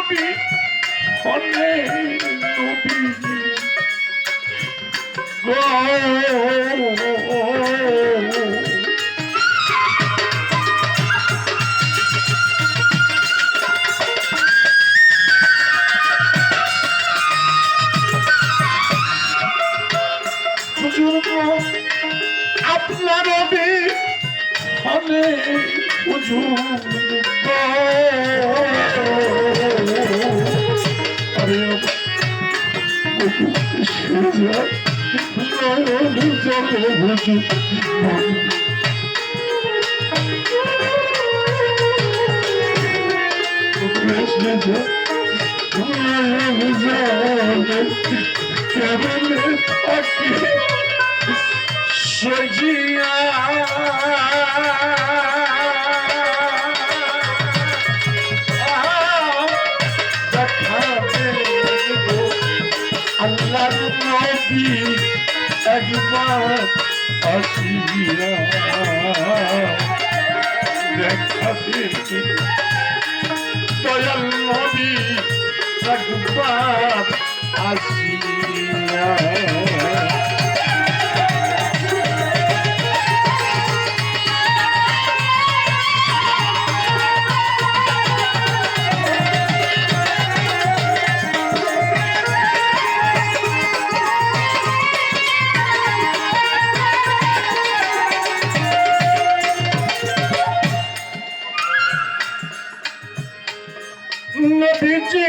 নবী হলে নবী গো আপনার নবী হলে হুজুর আরে সজিয়া আল্লাহ নবী একবার আসিয়া দেখাবে দয়াল নবী একবার আসিয়া নবীজি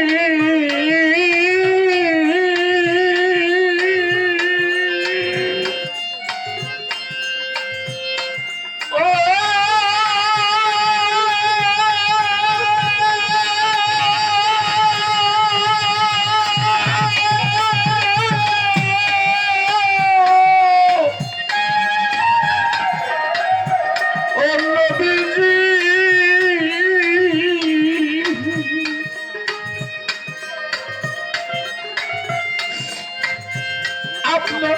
আপনার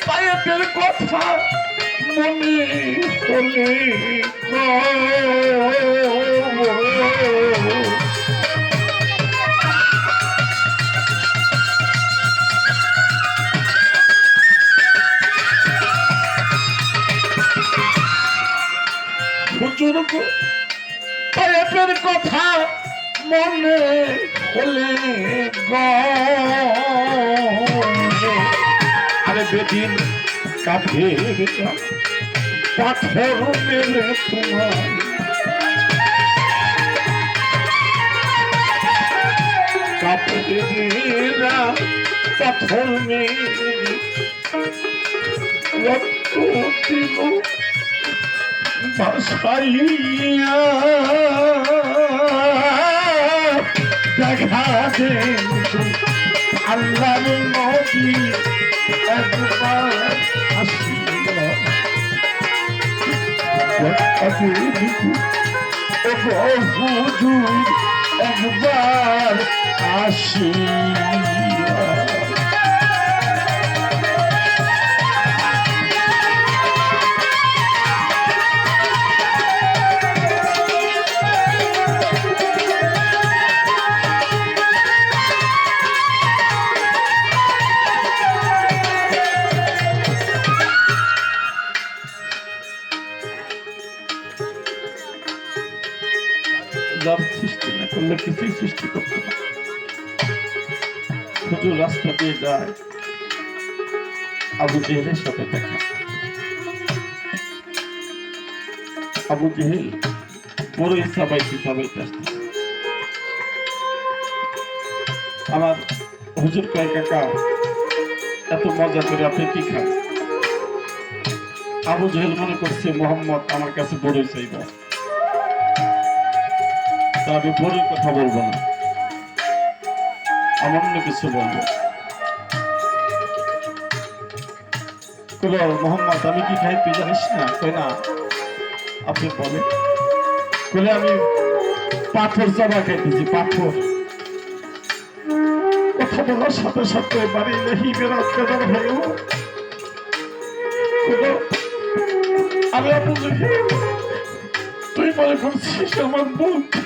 পায়ের কথা মনে হলে হুজুর পায়ের কথা মনে হলে আরে বেদিন কাঁধে পাথর মেলে তোমার কাপড়েরা পাথর মেলে রক্ত দিল ভাসাইয়া দেখা দে আল্লাহর নবী একবার আসিয়া হুজুর একবার আসিয়া সৃষ্টি না করলে কিছুই সৃষ্টি করতে না। হুজুর রাস্তা দিয়ে যায়, আবু জেহেলের সাথে দেখা। আবু জেহেল বড় সাবাইতে আসতেছে। আমার হুজুর কয় কাকা এত মজা করে আপনি কি খান? আবু জেহেল মনে করছে মোহাম্মদ আমার কাছে বড়ই চাইব, আমি বড়ির কথা বলবো না, আমার অন্য কিছু বলবো। মোহাম্মদ আমি কি খাই তুই জানিস না? কই না, আপনি বলেন। বলে আমি পাথর জমা খাইতেছি, পাথর। কথা বলার সাথে সাথে বাড়ি লেহি বেড়া বেদার হয়ে আমি আপনি তুই মনে করছিস আমার বন্ধু,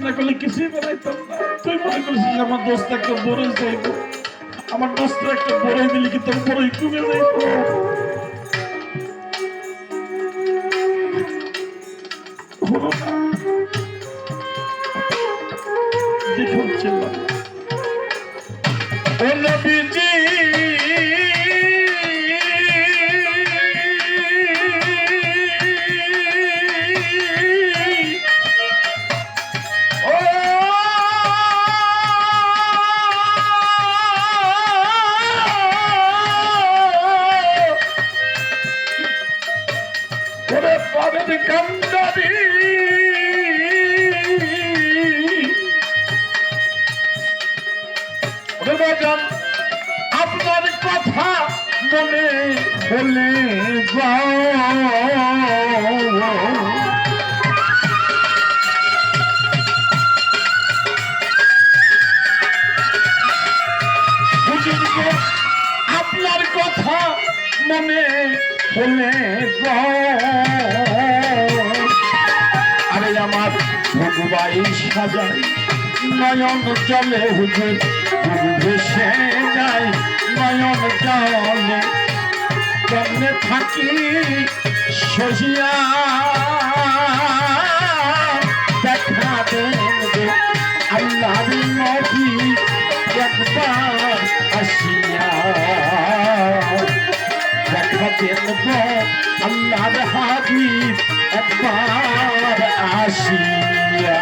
না করলে কিছুই বানাইতাম না। তুই মনে করছিস আমার দোস্ত একটা বড়ই যাইব, আমার দোস্ত একটা বড়ই দিলে কি তোর বড়ই কমে যাইব? দেখুন ছিল নবীজি আপনার কথা মনে হলে আপনার কথা মনে হলে আরে আমার ভগবাই সাজায় নয়ন জলে হুজুর ভেসে যায় নয়ন জলে কেমনে থাকি সজিয়া দেখা দেবে আল্লাহর নবী একবার আসিয়া দেখা দেব আল্লাহর হাবিব একবার আসিয়া।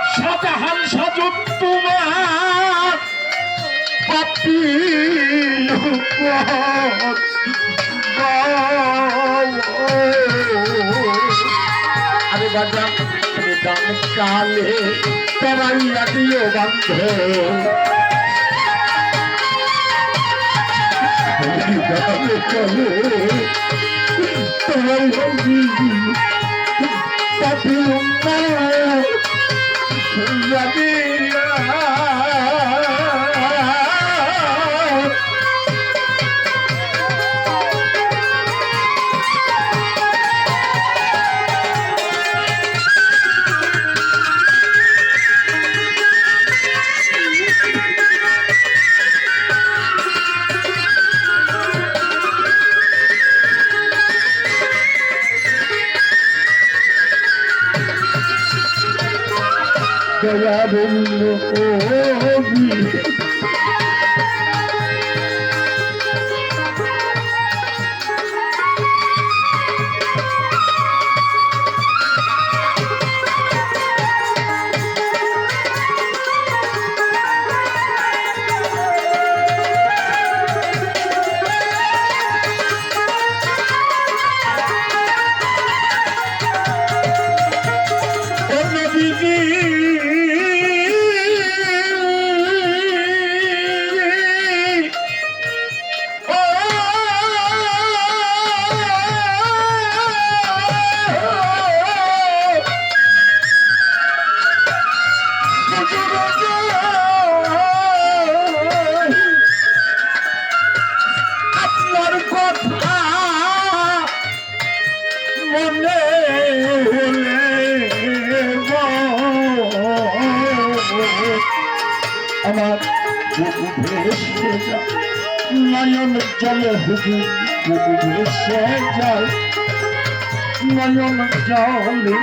শাহজাহান সাজু তোমার পাপি আরে বাজা দান কালে তরাইয়া দিও বান্ধে পাপি আমার বুকু ভেসে যায় নয়ন জলে হুজুর বুকু ভেসে যায় নয়ন জলে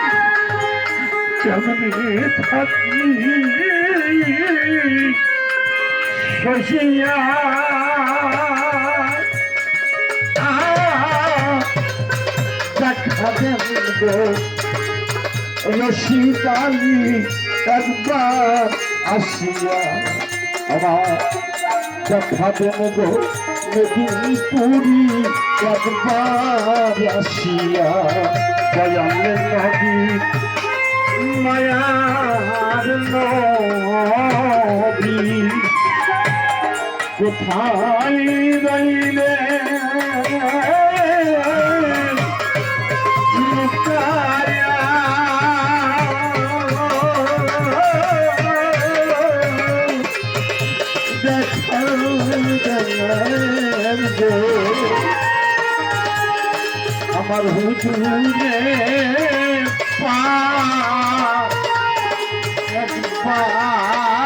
কেমনে থাকি শশিয়া দেখা দেন গো রশিদালি একবার আসিয়া আমার দেখা দেন গো মেদিনীপুরি একবার আসিয়া দয়ালের নবী মায়ার নবী কোথায় রইলে লুকায়া আমার হুজুরে একবার